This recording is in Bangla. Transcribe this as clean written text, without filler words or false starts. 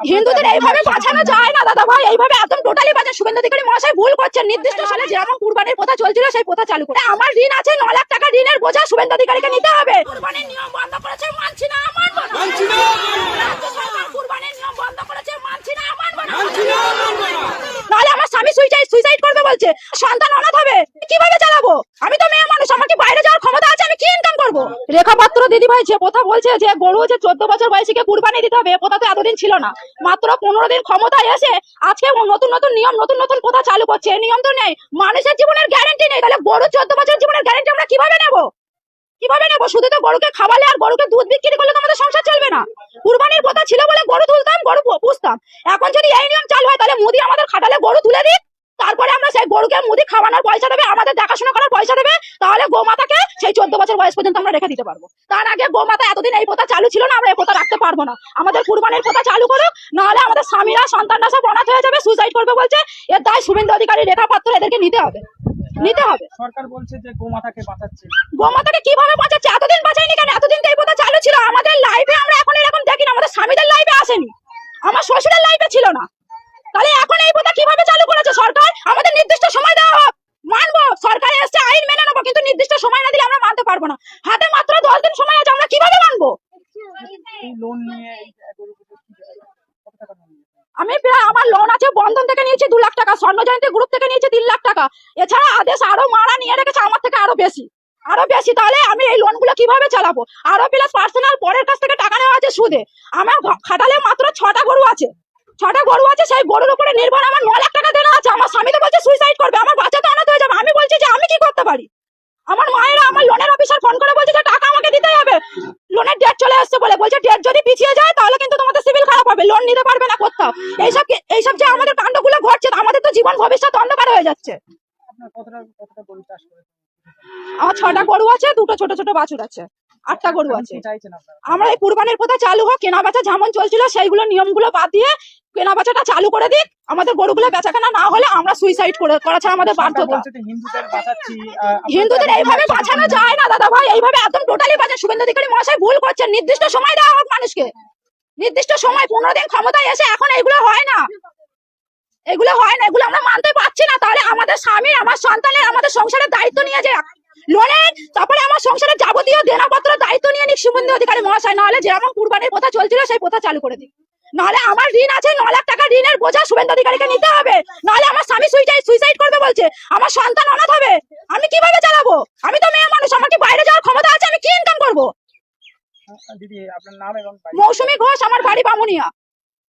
হিন্দুদের এইভাবে বাঁচানো যায় না দাদা ভাই, এইভাবে একদম টোটালি বাঁচা। শুভেন্দু অধিকারী মহাশয় ভুল করছেন। নির্দিষ্ট সালে যেরকম কুরবানির প্রথা চলছিল সেই প্রথা চালু করে। আমার ঋণ আছে 9 লাখ টাকা, ঋণের বোঝা শুভেন্দু অধিকারীকে নিতে হবে। কুরবানির নিয়ম বন্ধ করেছে, মানছি না, মানব না। মানছি না, রাজ্য সরকার কুরবানির নিয়ম বন্ধ করেছে, মানছি না, মানব না। মানছি না, মানব না। নাহলে আমার স্বামী সুইসাইড করবে বলছে, সন্তান অনাথ হবে, কিভাবে চালাবো? আমি তো মেয়ে মানুষ, আমার কি বাইরে যাওয়ার ক্ষমতা আছে? আমি কি ইনকাম করবো? রেখা পাত্র দিদি ভাই যে কথা বলছে যে গরু যে 14 বছর বয়সীকে কুরবানি দিতে হবে, কথা তো এতদিন ছিল না। মাত্র 15 দিন ক্ষমতায় এসে আজকে নতুন নতুন নিয়ম, নতুন নতুন কথা চালু করছে। এই নিয়ম তো নেই, মানুষের জীবনের গ্যারান্টি নেই। তাহলে গরু 14 বছর জীবনের গ্যারান্টি আমরা কিভাবে নেবো? কিভাবে নেবো? শুধু তো গরুকে খাওয়ালে আর গরুকে দুধ বিক্রি করলে তো আমাদের সংসার চলবে না। কুরবানির কথা ছিল বলে গরু তুলতাম, গরু পুষতাম। এখন যদি এই নিয়ম চালু হয় তাহলে মোদি আমাদের খাটালে গরু তুলে দিক, তারপরে আমরা সেই গরুকে মোদি খাওয়ানোর পয়সা দেবে, আমাদের দেখাশোনা করার পয়সা দেবে, তাহলে গোমাতাকে সেই 14 বছর বয়স পর্যন্ত আমরা রেখে দিতে পারবো। তার আগে গোমাতা এতদিন এই প্রথা চালু ছিল না, আমরা এই প্রথা রাখতে পারবো না। আমাদের কুরবানির প্রথা চালু করো, নাহলে আমাদের স্বামীরা সন্তানরা সব অনাথ হয়ে যাবে, সুইসাইড করবে বলছে। এর দায় শুভেন্দু অধিকারী, রেখা পাত্র এদেরকে নিতে হবে, নিতে হবে। সরকার বলছে যে গোমাতাকে বাঁচাচ্ছে। গোমাতাকে কিভাবে বাঁচাচ্ছে? এতদিন বাঁচায়নি কেন? এতদিন তো এই কথা চালু ছিল। আমাদের লাইফে আমরা এখন এরকম দেখি না, আমাদের স্বামীদের লাইফে আসেনি, আমার শ্বশুরের লাইফে ছিল না। তাহলে এখন এই কথা কিভাবে চালু করেছে সরকার? আমাদের নির্দিষ্ট সময় দেওয়া হোক, মানবো। সরকার এসছে, আইন মেনে নেবো, কিন্তু নির্দিষ্ট সময় না দিলে আমরা মানতে পারবো না। হাতে মাত্র 10 দিন সময় আছে, আমরা কিভাবে মানবো? এই লোন নিয়ে কত টাকা লোন নিয়েছে? আমি প্রায়, আমার লোন আছে, বন্ধন থেকে নিয়েছি 2 লাখ টাকা, স্বর্ণ জয়ন্তী গ্রুপ থেকে নিয়েছি 3 লাখ টাকা। এছাড়া আদেশ আরো মারা নিয়ে রেখেছে আমার থেকে আরো বেশি, আরো বেশি। তাহলে আমি এই লোনগুলো কিভাবে চালাবো? আরো প্লাস পার্সোনাল পরের কাছ থেকে টাকা নেওয়া আছে সুদে। আমার খাটালে মাত্র 6টা গরু আছে, 6টা গরু আছে। সেই গরুর উপরে নির্ভর আমার 9 লাখ টাকা দেনা আছে। আমার স্বামী তো বলছে সুইসাইড করবে, আমার বাচ্চা তো অনাথ হয়ে যাবে। আমি বলছি যে আমি কি করতে পারি? আমার মায়েরা, আমার লোনের অফিসার ফোন করে বলছে যে টাকা আমাকে দিতে হবে, লোনের ডেট চলে আসছে বলে। বলছে ডেট যদি পিছিয়ে যায় তাহলে কিন্তু তোমাদের সিভিল খারাপ হবে, লোন নিতে পারবে না কোথাও। এইসব যে আমাদের কাণ্ডগুলো ঘটছে, আমাদের তো জীবন ভবিষ্যৎ অন্ধকার হয়ে যাচ্ছে। আপনার কতটা গরু চাষ করেছেন? আমার 6টা গরু আছে, 2টো ছোট ছোট বাছুর আছে, 8টা গরু আছে। কি চাইছেন আপনারা? আমরা এই কুরবানির প্রথা চালু হোক, কেনা বেচা যেমন চলছিল সেইগুলো নিয়মগুলো বাদ দিয়ে কেনা বেচাটা চালু করে দিক। আমাদের গরুগুলো বেচাকেনা না হলে আমরা সুইসাইড করা ছাড়া আমাদের বাধ্যতা। বলছে যে হিন্দুদের বাঁচাচ্ছি। হিন্দুদের এইভাবে বাঁচানো যায় না দাদা ভাই, এইভাবে একদম টোটালি বাঁচা। শুভেন্দু অধিকারী মহাশয় ভুল করছেন। নির্দিষ্ট সময় দেওয়া হোক মানুষকে, নির্দিষ্ট সময়। 15 দিন ক্ষমতায় এসে এখন এগুলো হয় না, এগুলো হয় না, এগুলো আমরা মানতে পারছি না। তাহলে আমাদের স্বামী, আমার সন্তানের, আমাদের সংসারের দায়িত্ব নিয়ে যে লোনের, তারপরে আমার সংসারের যাবতীয় দেনাপত্র দায়িত্ব নিয়ে নিক শুভেন্দু অধিকারী মহাশয়। নাহলে যেরকম কুরবানির প্রথা চলছিল সেই প্রথা চালু করে দিক। নাহলে আমার ঋণ আছে 9 লাখ টাকা, ঋণের বোঝা শুভেন্দু অধিকারীকে নিতে হবে। নাহলে আমার স্বামী সুইসাইড করবে বলছে, আমার সন্তান অনাথ হবে, আমি কিভাবে চালাবো? আমি তো মেয়ে মানুষ, আমার কি বাইরে যাওয়ার ক্ষমতা আছে? আমি কি ইনকাম করবো? দিদি আপনার নাম এবং বাড়ি? মৌসুমী ঘোষ, আমার বাড়ি বামুনিয়া।